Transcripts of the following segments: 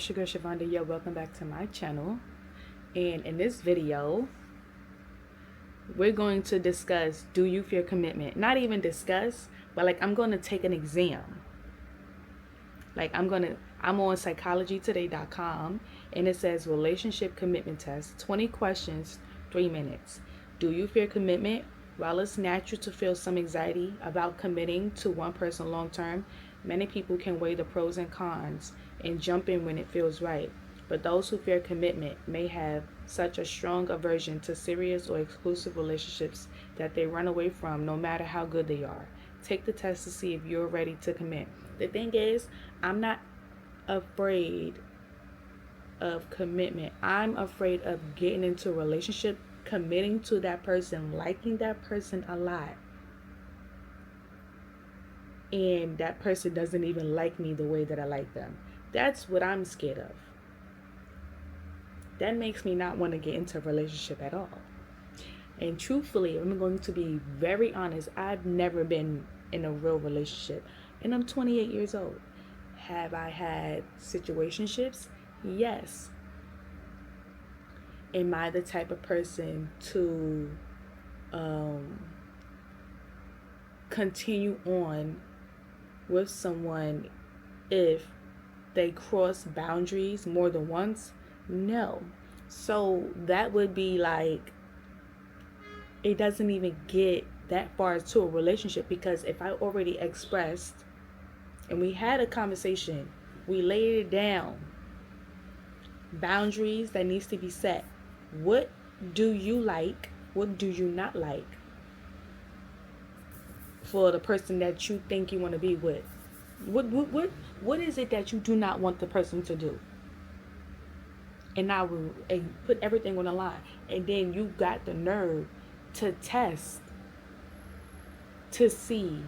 it's your girl Shavonda. Yo, welcome back to my channel. And in this video, we're going to discuss, do you fear commitment? Not even discuss, but like I'm going to take an exam. Like I'm on psychologytoday.com and it says relationship commitment test, 20 questions, 3 minutes. Do you fear commitment? While it's natural to feel some anxiety about committing to one person long term, many people can weigh the pros and cons and jump in when it feels right. But those who fear commitment may have such a strong aversion to serious or exclusive relationships that they run away from no matter how good they are. Take the test to see if you're ready to commit. The thing is, I'm not afraid of commitment. I'm afraid of getting into a relationship, committing to that person, liking that person a lot, and that person doesn't even like me the way that I like them. That's what I'm scared of. That makes me not want to get into a relationship at all. And truthfully, I'm going to be very honest, I've never been in a real relationship. And I'm 28 years old. Have I had situationships? Yes. Am I the type of person to continue on with someone if they cross boundaries more than once? No. So that would be like, it doesn't even get that far to a relationship, because if I already expressed and we had a conversation, we laid it down, boundaries that needs to be set. What do you like? What do you not like for the person that you think you want to be with? What is it that you do not want the person to do? And I will put everything on the line. And then you got the nerve to test to see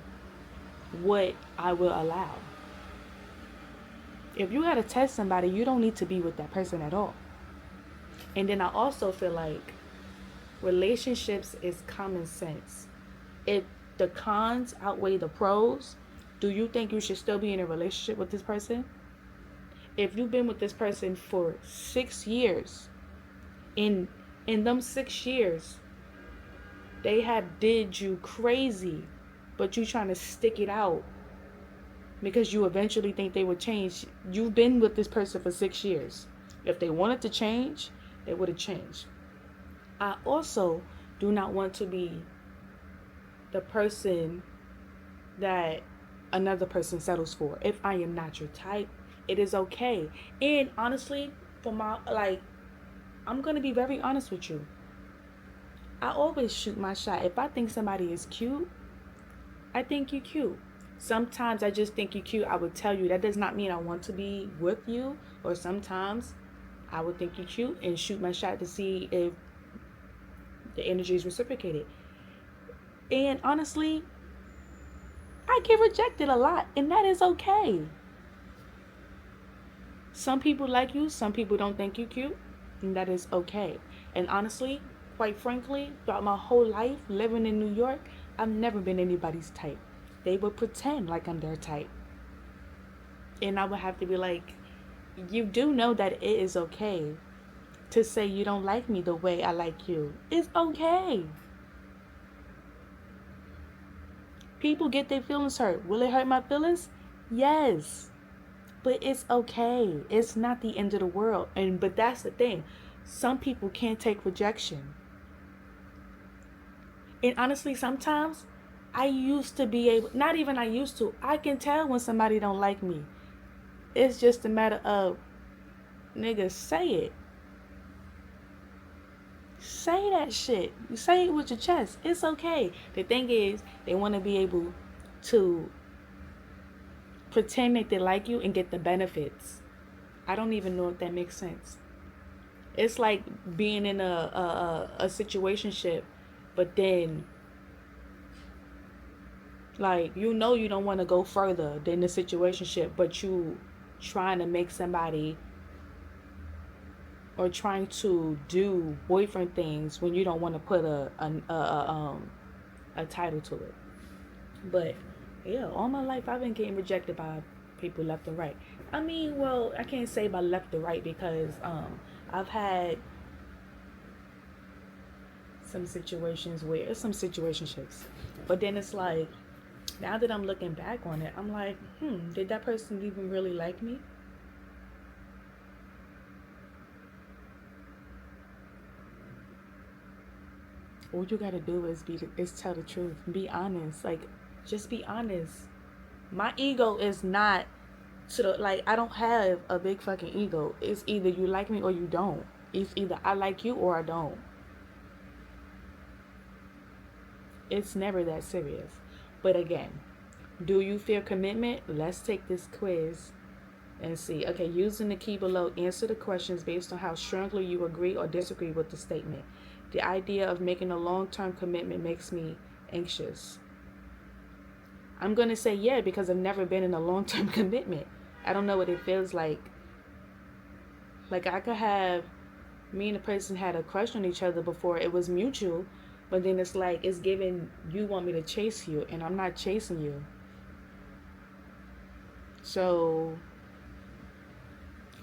what I will allow. If you got to test somebody, you don't need to be with that person at all. And then I also feel like relationships is common sense. If the cons outweigh the pros, do you think you should still be in a relationship with this person? If you've been with this person for 6 years, in them 6 years, they have did you crazy, but you trying to stick it out because you eventually think they would change. You've been with this person for 6 years. If they wanted to change, they would have changed. I also do not want to be the person that another person settles for. If I am not your type, it is okay. And honestly, I'm going to be very honest with you. I always shoot my shot. If I think somebody is cute, I think you're cute. Sometimes I just think you're cute. I would tell you. That does not mean I want to be with you. Or sometimes I would think you're cute and shoot my shot to see if the energy is reciprocated. And honestly, I get rejected a lot, and that is okay. Some people like you, some people don't think you cute, and that is okay. And honestly, quite frankly, throughout my whole life living in New York, I've never been anybody's type. They would pretend like I'm their type. And I would have to be like, you do know that it is okay to say you don't like me the way I like you. It's okay. People get their feelings hurt. Will it hurt my feelings? Yes. But it's okay. It's not the end of the world. But that's the thing. Some people can't take rejection. And honestly, sometimes I used to be able, not even I used to, I can tell when somebody don't like me. It's just a matter of, nigga, say it. Say that shit. You say it with your chest. It's okay. The thing is, they want to be able to pretend that they like you and get the benefits. I don't even know if that makes sense. It's like being in a situationship, but then like you don't want to go further than the situationship, but you trying to make somebody or trying to do boyfriend things when you don't want to put a title to it. But yeah, all my life I've been getting rejected by people left and right. I mean, well, I can't say by left to right because I've had some situationships, but then it's like now that I'm looking back on it, I'm like, did that person even really like me? All you gotta do is tell the truth, be honest. Like, just be honest. My ego is not to the like. I don't have a big fucking ego. It's either you like me or you don't. It's either I like you or I don't. It's never that serious. But again, do you fear commitment? Let's take this quiz and see. Okay, using the key below, answer the questions based on how strongly you agree or disagree with the statement. The idea of making a long-term commitment makes me anxious. I'm going to say yeah because I've never been in a long-term commitment. I don't know what it feels like. Like I could have me and a person had a crush on each other before it was mutual, but then it's like it's given you want me to chase you and I'm not chasing you. So,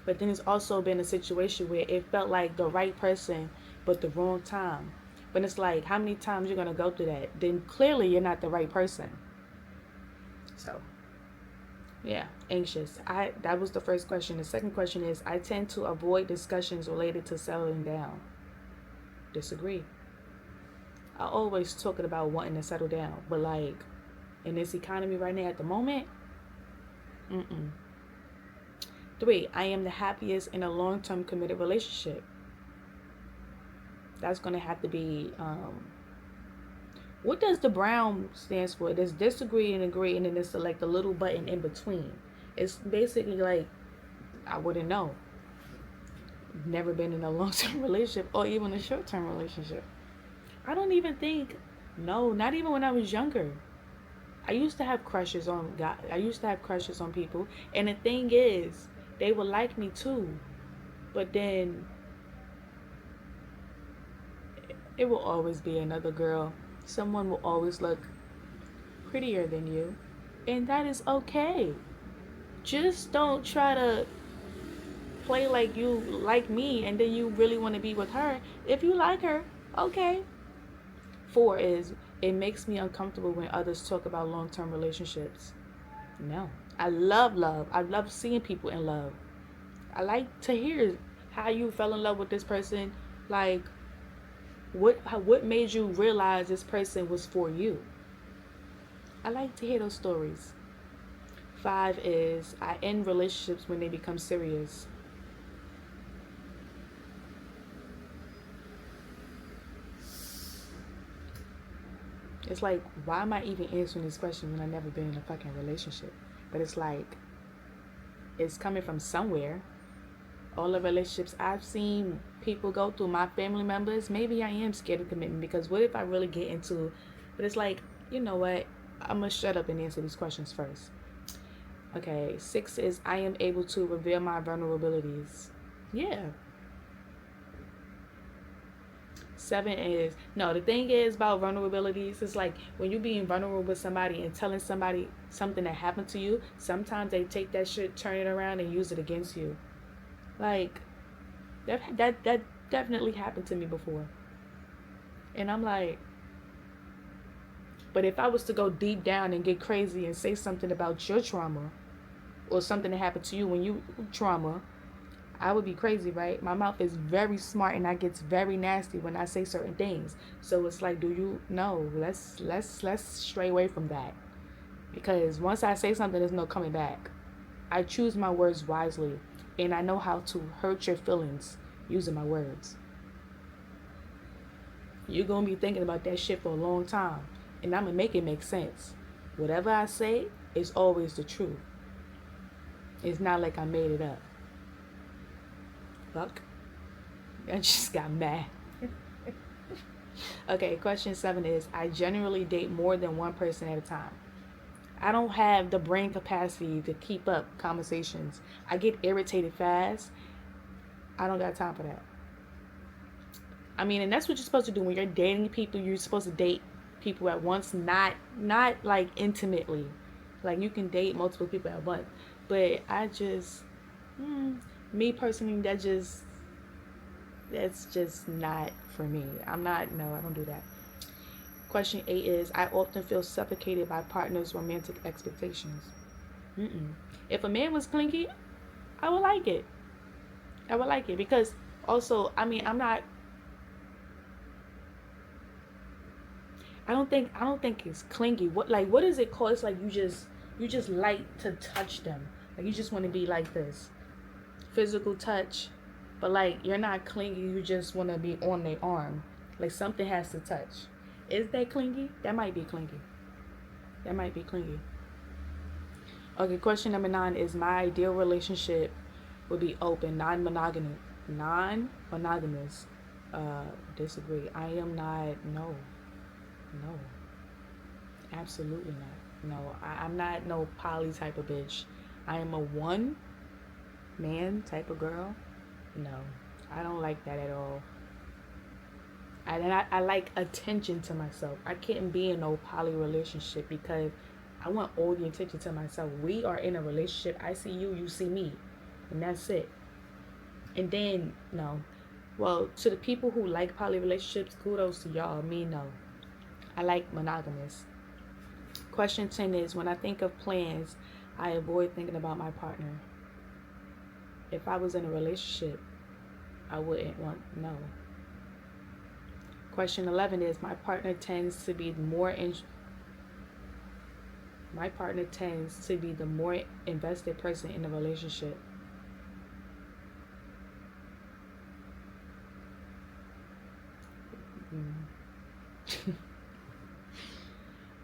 but then it's also been a situation where it felt like the right person but the wrong time. But it's like how many times you're gonna go through that? Then clearly you're not the right person. So yeah, anxious. That was the first question. The second question is I tend to avoid discussions related to settling down. Disagree. I always talking about wanting to settle down, but like in this economy right now at the moment, mm-mm. 3, I am the happiest in a long-term committed relationship. That's gonna have to be what does the brown stands for? There's disagree and agree, and then there's like the little button in between. It's basically like I wouldn't know. Never been in a long-term relationship or even a short-term relationship. I don't even think, no, not even when I was younger. I used to have crushes on God. I used to have crushes on people, and the thing is, they would like me too, but then it will always be another girl. Someone will always look prettier than you, and that is okay. Just don't try to play like you like me and then you really want to be with her. If you like her, okay. 4 is it makes me uncomfortable when others talk about long-term relationships. No. I love love. I love seeing people in love. I like to hear how you fell in love with this person. Like, what made you realize this person was for you? I like to hear those stories. 5 is I end relationships when they become serious. It's like, why am I even answering this question when I've never been in a fucking relationship? But it's like, it's coming from somewhere. All the relationships I've seen people go through, my family members, maybe I am scared of commitment because what if I really get into, but it's like, you know what? I'm going to shut up and answer these questions first. Okay, 6 is I am able to reveal my vulnerabilities. Yeah. 7 is no. The thing is about vulnerabilities. It's like when you're being vulnerable with somebody and telling somebody something that happened to you. Sometimes they take that shit, turn it around, and use it against you. Like that definitely happened to me before. And I'm like, but if I was to go deep down and get crazy and say something about your trauma or something that happened to you when you trauma, I would be crazy, right? My mouth is very smart and I gets very nasty when I say certain things. So it's like, do you know? Let's stray away from that. Because once I say something, there's no coming back. I choose my words wisely and I know how to hurt your feelings using my words. You're gonna be thinking about that shit for a long time. And I'm gonna make it make sense. Whatever I say is always the truth. It's not like I made it up. Fuck. I just got mad. Okay, question 7 is I generally date more than one person at a time. I don't have the brain capacity to keep up conversations. I get irritated fast. I don't got time for that. I mean, and that's what you're supposed to do when you're dating people. You're supposed to date people at once, not like intimately. Like you can date multiple people at once. But I just, me personally, that's just not for me. I'm not, no, I don't do that. Question 8 is, I often feel suffocated by partners' romantic expectations. Mm-mm. If a man was clingy, I would like it. I would like it because also, I mean, I don't think it's clingy. What is it called? It's like you just like to touch them. Like you just want to be like this. Physical touch. But like you're not clingy, you just want to be on their arm. Like something has to touch. Is that clingy? That might be clingy. That might be clingy. Okay, question number 9 is my ideal relationship would be open, non-monogamous. Non-monogamous. Disagree. I am not. No, no, absolutely not. No, I'm not no poly type of bitch. I am a one man type of girl. No, I don't like that at all. I like attention to myself. I can't be in no poly relationship because I want all the attention to myself. We are in a relationship. I see you, you see me, and that's it. And then no, well, to the people who like poly relationships, kudos to y'all. Me, no. I like monogamous. Question 10 is, when I think of plans, I avoid thinking about my partner. If I was in a relationship, I wouldn't want, no. Question 11 is, my partner tends to be the more invested person in the relationship.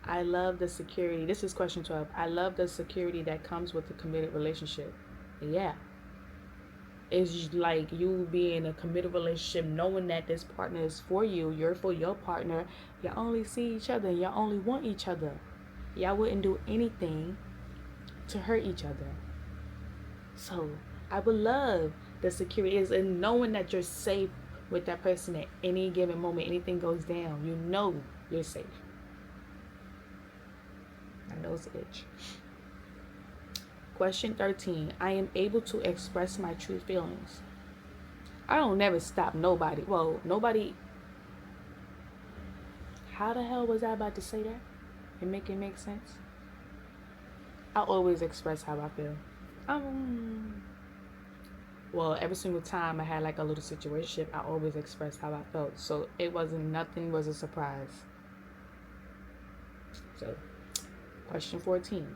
I love the security. This is question 12. I love the security that comes with a committed relationship. Yeah. It's like you be in a committed relationship knowing that this partner is for you, you're for your partner. You only see each other and you only want each other. Y'all wouldn't do anything to hurt each other. So I would love the security is in knowing that you're safe with that person at any given moment. Anything goes down, you know you're safe. My nose itch. Question 13. I am able to express my true feelings. I don't never stop nobody. Well, nobody. How the hell was I about to say that? And make it make sense? I always express how I feel. Well, every single time I had like a little situation, I always expressed how I felt. So it wasn't, nothing was a surprise. So, question 14.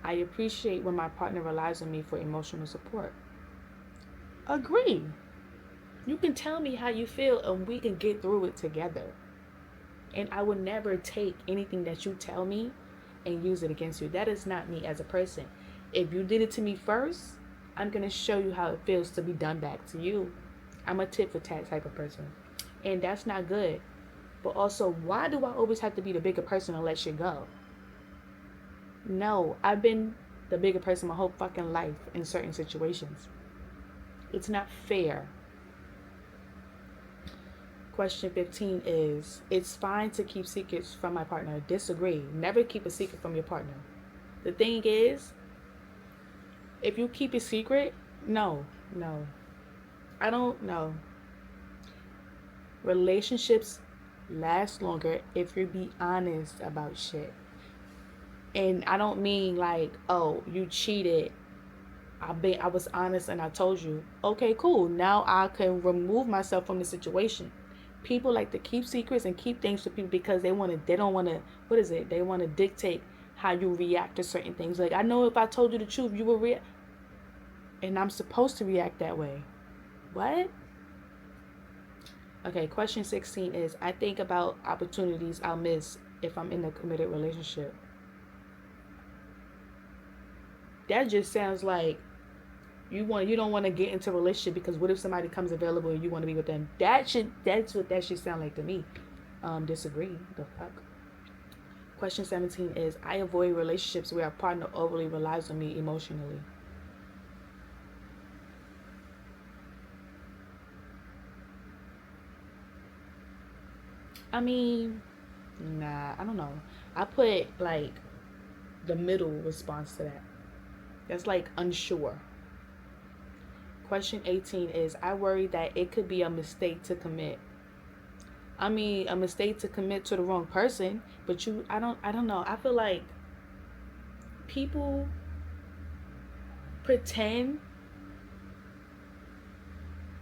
I appreciate when my partner relies on me for emotional support. Agree. You can tell me how you feel and we can get through it together. And I will never take anything that you tell me and use it against you. That is not me as a person. If you did it to me first, I'm going to show you how it feels to be done back to you. I'm a tit for tat type of person. And that's not good. But also, why do I always have to be the bigger person and let shit go? No, I've been the bigger person my whole fucking life in certain situations. It's not fair. Question 15 is, it's fine to keep secrets from my partner. Disagree. Never keep a secret from your partner. The thing is, if you keep a secret, no. I don't know. Relationships last longer if you be honest about shit. And I don't mean like, oh, you cheated. I was honest and I told you. Okay, cool. Now I can remove myself from the situation. People like to keep secrets and keep things to people because they don't want to, what is it? They want to dictate how you react to certain things. Like, I know if I told you the truth, you would react. And I'm supposed to react that way. What? Okay, question 16 is, I think about opportunities I'll miss if I'm in a committed relationship. That just sounds like you don't want to get into a relationship because what if somebody comes available and you want to be with them? That's what that should sound like to me. Disagree. The fuck. Question 17 is, I avoid relationships where a partner overly relies on me emotionally. I mean, nah, I don't know. I put like the middle response to that. That's like unsure. Question 18 is, I worry that it could be a mistake to commit. I mean, a mistake to commit to the wrong person, but I don't know. I feel like people pretend,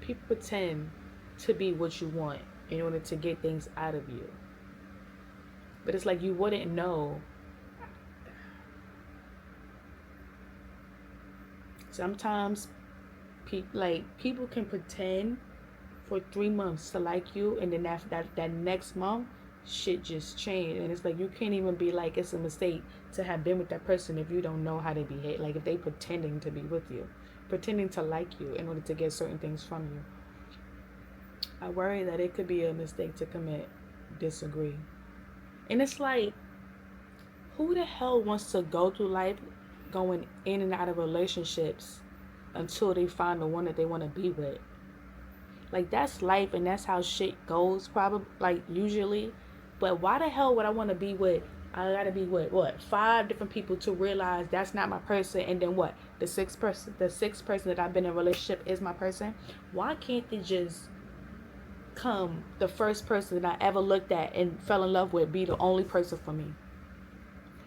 people pretend to be what you want in order to get things out of you. But it's like you wouldn't know. Sometimes people can pretend for 3 months to like you, and then that next month shit just changed, and it's like you can't even be like it's a mistake to have been with that person if you don't know how they behave. Like if they pretending to be with you, pretending to like you in order to get certain things from you. I worry that it could be a mistake to commit. Disagree. And it's like, who the hell wants to go through life going in and out of relationships until they find the one that they want to be with? Like, that's life, and that's how shit goes, probably, like, usually. But why the hell would I want to be with, I gotta be with, what, 5 different people to realize that's not my person, and then what, the sixth person that I've been in a relationship is my person? Why can't they just come, the first person that I ever looked at and fell in love with, be the only person for me?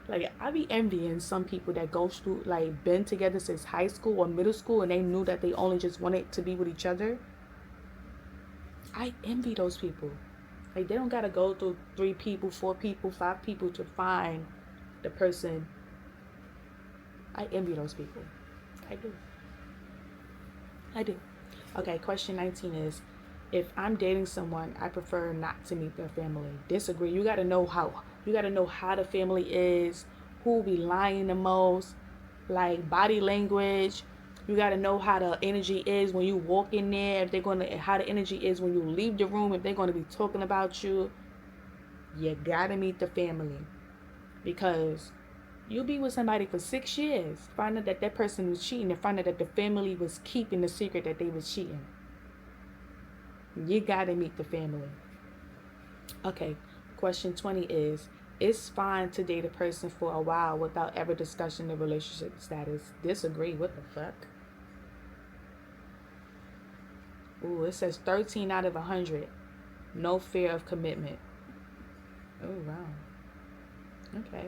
Like, I be envying some people that go through, like, been together since high school or middle school, and they knew that they only just wanted to be with each other. I envy those people. Like, they don't gotta go through 3 people, 4 people, 5 people to find the person. I envy those people. I do. Okay, question 19 is, if I'm dating someone, I prefer not to meet their family. Disagree. You gotta know how the family is, who be lying the most, like body language. You gotta know how the energy is when you walk in there, how the energy is when you leave the room, if they're gonna be talking about you. You gotta meet the family. Because you'll be with somebody for 6 years, find out that person was cheating, and find out that the family was keeping the secret that they was cheating. You gotta meet the family. Okay, question 20 is, it's fine to date a person for a while without ever discussing the relationship status. Disagree. What the fuck? Ooh, it says 13 out of 100. No fear of commitment. Oh, wow. Okay.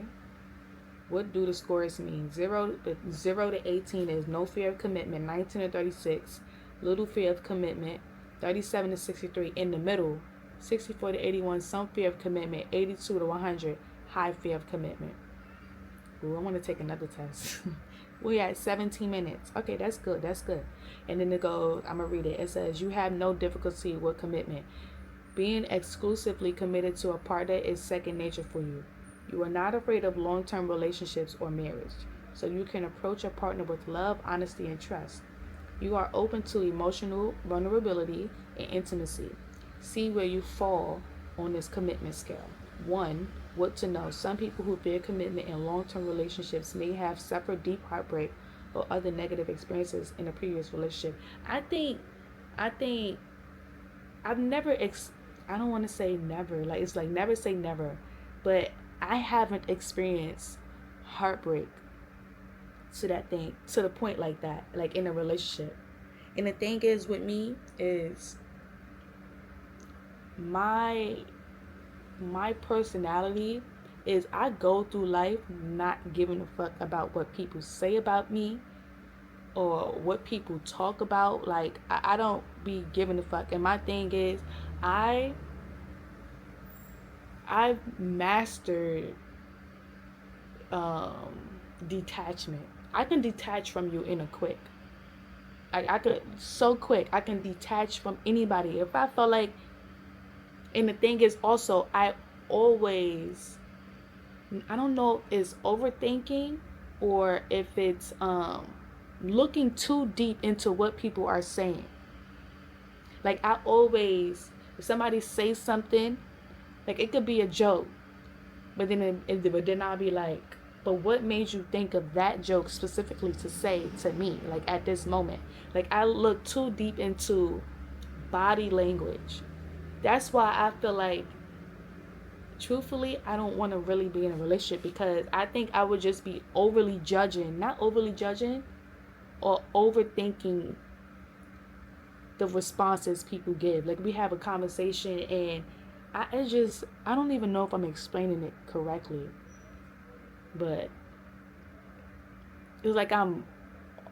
What do the scores mean? 0 to 18 is no fear of commitment. 19 to 36, little fear of commitment. 37 to 63, in the middle. 64 to 81, some fear of commitment. 82 to 100, high fear of commitment. Ooh, I want to take another test. We at 17 minutes. Okay, that's good. And then it goes, I'm going to read it. It says, you have no difficulty with commitment. Being exclusively committed to a partner is second nature for you. You are not afraid of long-term relationships or marriage. So you can approach a partner with love, honesty, and trust. You are open to emotional vulnerability and intimacy. See where you fall on this commitment scale. 1. What to know. Some people who fear commitment in long-term relationships may have suffered deep heartbreak or other negative experiences in a previous relationship. I think I've never I don't want to say never. Like, it's like never say never. But I haven't experienced heartbreak to the point like that, like in a relationship. And the thing is with me is my personality is I go through life not giving a fuck about what people say about me or what people talk about. Like, I don't be giving a fuck. And my thing is, I've mastered detachment. I can detach from you in a quick. I could so quick. I can detach from anybody if I feel like. And the thing is also, I don't know if it's overthinking or if it's looking too deep into what people are saying. Like, I always, if somebody says something, like it could be a joke, but then I'll be like, but what made you think of that joke specifically to say to me, like at this moment? Like, I look too deep into body language. That's why I feel like truthfully, I don't want to really be in a relationship because I think I would just be overly judging, not overly judging, or overthinking the responses people give. Like, we have a conversation and I don't even know if I'm explaining it correctly, but it's like I'm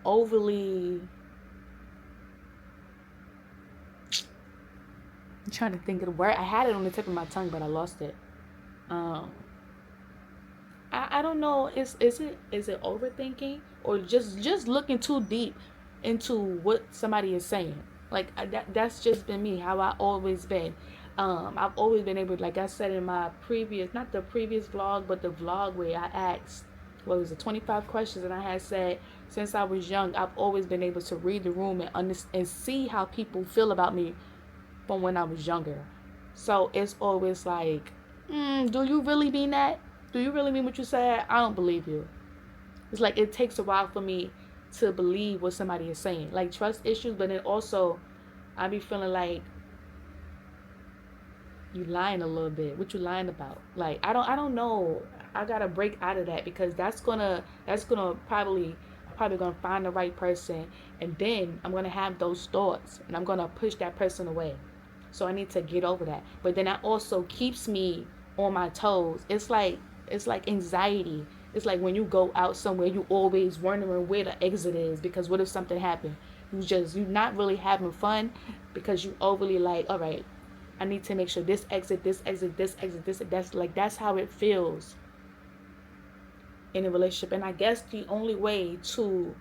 overly, I'm trying to think of the word. I had it on the tip of my tongue, but I lost it. Um, I don't know. Is it overthinking or just looking too deep into what somebody is saying? Like, that's just been me. How I always been. I've always been able, like I said in my previous, not the previous vlog, but the vlog where I asked, what was it, 25 questions, and I had said since I was young, I've always been able to read the room and see how people feel about me from when I was younger. So it's always like, do you really mean that? Do you really mean what you said? I don't believe you. It's like it takes a while for me to believe what somebody is saying. Like trust issues, but then also I be feeling like you lying a little bit. What you lying about? Like I don't know. I gotta break out of that because that's gonna probably gonna find the right person, and then I'm gonna have those thoughts and I'm gonna push that person away. So I need to get over that. But then that also keeps me on my toes. It's like anxiety. It's like when you go out somewhere, you always wondering where the exit is because what if something happened? You not really having fun because you overly like, all right, I need to make sure this exit, this exit, this exit, this. That's how it feels in a relationship. And I guess the only way to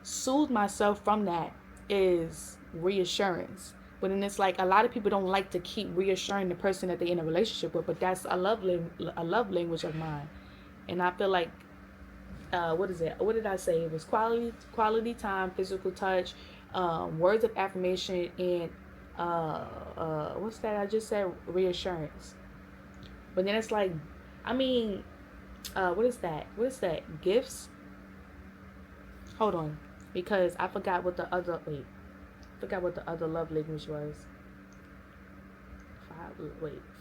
soothe myself from that is reassurance. But then it's like a lot of people don't like to keep reassuring the person that they're in a relationship with. But that's a love language of mine, and I feel like what is it? What did I say? It was quality time, physical touch, words of affirmation, and what's that? I just said reassurance. But then it's like, I mean, what is that? What is that? Gifts? Hold on, because I forgot what the other forgot what the other love language was.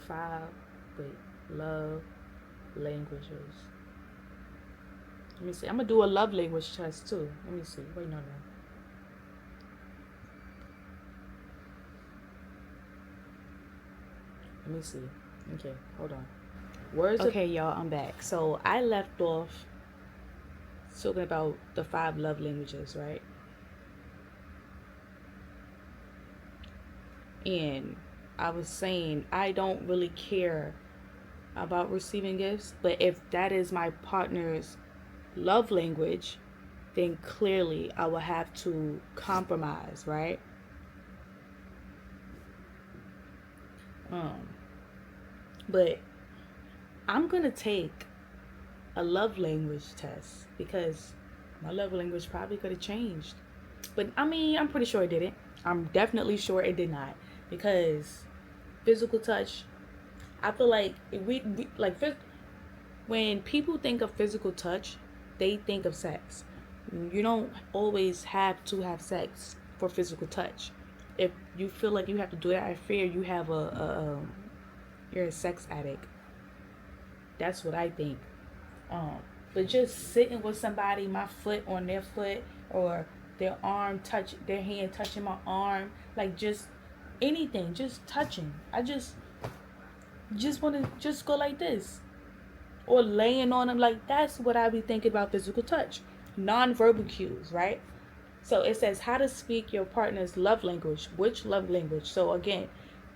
Five love languages. Let me see. I'm gonna do a love language test too. Let me see. Wait, no. Let me see. Okay, hold on. Words. Okay, y'all, I'm back. So I left off talking about the 5 love languages, right? And I was saying I don't really care about receiving gifts, but if that is my partner's love language, then clearly I will have to compromise, right? But I'm gonna take a love language test because my love language probably could have changed. But I mean, I'm pretty sure it didn't. I'm definitely sure it did not because physical touch. I feel like we like when people think of physical touch, they think of sex. You don't always have to have sex for physical touch. If you feel like you have to do that, I fear you have you're a sex addict. That's what I think. But just sitting with somebody, my foot on their foot, or their hand touching my arm, like just anything, just touching. I just want to just go like this, or laying on them. Like that's what I be thinking about physical touch, non-verbal cues, right? So it says how to speak your partner's love language. Which love language? So again,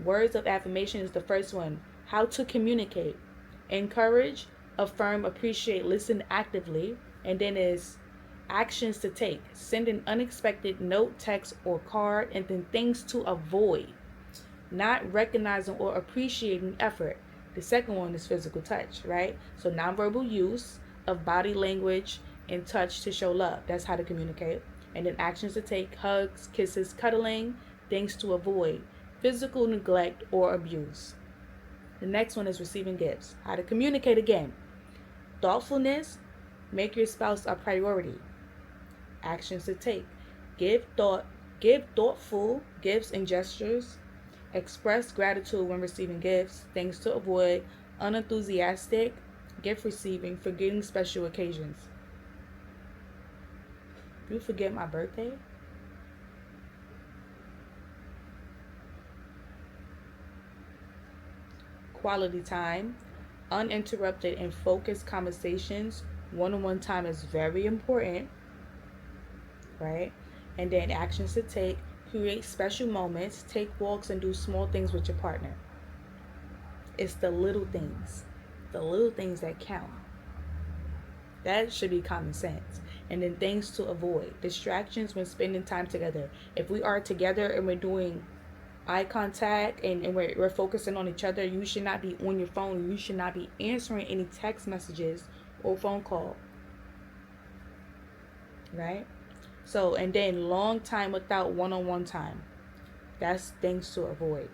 words of affirmation is the first one. How to communicate. Encourage, affirm, appreciate, listen actively. And then is actions to take. Send an unexpected note, text, or card. And then things to avoid. Not recognizing or appreciating effort. The second one is physical touch, right? So nonverbal use of body language and touch to show love. That's how to communicate. And then actions to take, hugs, kisses, cuddling, things to avoid, physical neglect or abuse. The next one is receiving gifts. How to communicate again. Thoughtfulness, make your spouse a priority. Actions to take. Give thoughtful gifts and gestures. Express gratitude when receiving gifts. Things to avoid. unenthusiastic, gift receiving, forgetting special occasions. You forget my birthday? Quality time, uninterrupted and focused conversations. One-on-one time is very important, right? And then actions to take, create special moments, take walks, and do small things with your partner. It's the little things that count. That should be common sense. And then things to avoid, distractions when spending time together. If we are together and we're doing eye contact and we're focusing on each other, you should not be on your phone. You should not be answering any text messages or phone call, right? So, and then long time without one-on-one time. That's things to avoid,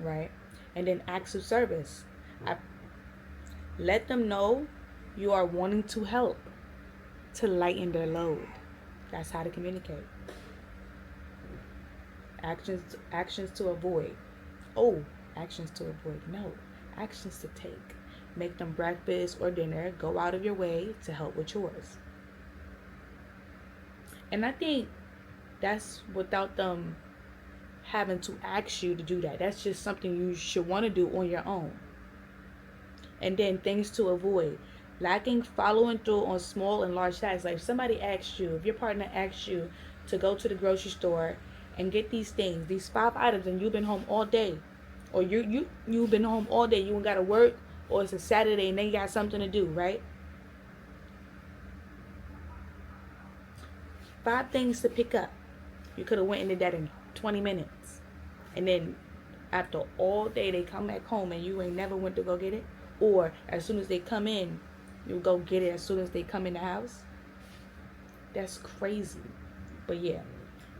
right? And then acts of service. Let them know you are wanting to help, to lighten their load. That's how to communicate. Actions to avoid. Oh, actions to avoid. No, actions to take. Make them breakfast or dinner. Go out of your way to help with chores. And I think that's without them having to ask you to do that. That's just something you should want to do on your own. And then things to avoid. Lacking following through on small and large tasks. Like if somebody asks you, if your partner asks you to go to the grocery store and get these things, these 5 items, and you've been home all day, or you've been home all day, you ain't got to work, or it's a Saturday and they got something to do, right? 5 things to pick up. You could have went into that in 20 minutes. And then after all day, they come back home and you ain't never went to go get it. Or as soon as they come in, you go get it as soon as they come in the house. That's crazy. But yeah,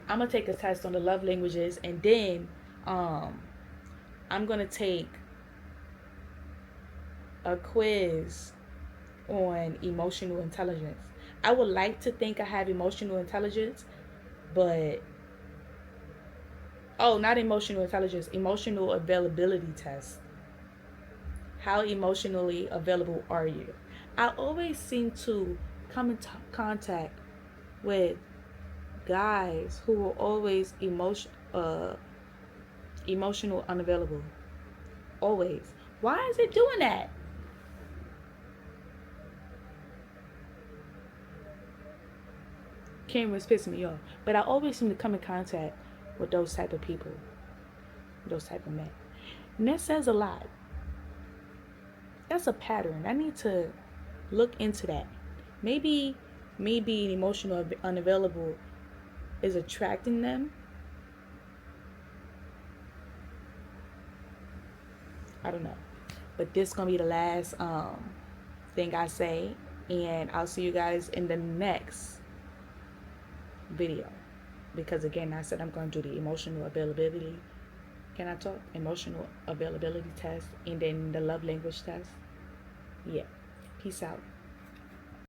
I'm going to take a test on the love languages. And then I'm going to take a quiz on emotional intelligence. I would like to think I have emotional intelligence, but not emotional intelligence, emotional availability test. How emotionally available are you? I always seem to come in contact with guys who are always emotional unavailable. Always. Why is it doing that? Cameron's pissing me off. But I always seem to come in contact with those type of people. Those type of men. And that says a lot. That's a pattern. I need to look into that. Maybe me being emotional unavailable is attracting them. I don't know. But this is going to be the last thing I say. And I'll see you guys in the next video. Because again, I said I'm going to do the emotional availability. Can I talk? Emotional availability test. And then the love language test. Yeah. Peace out.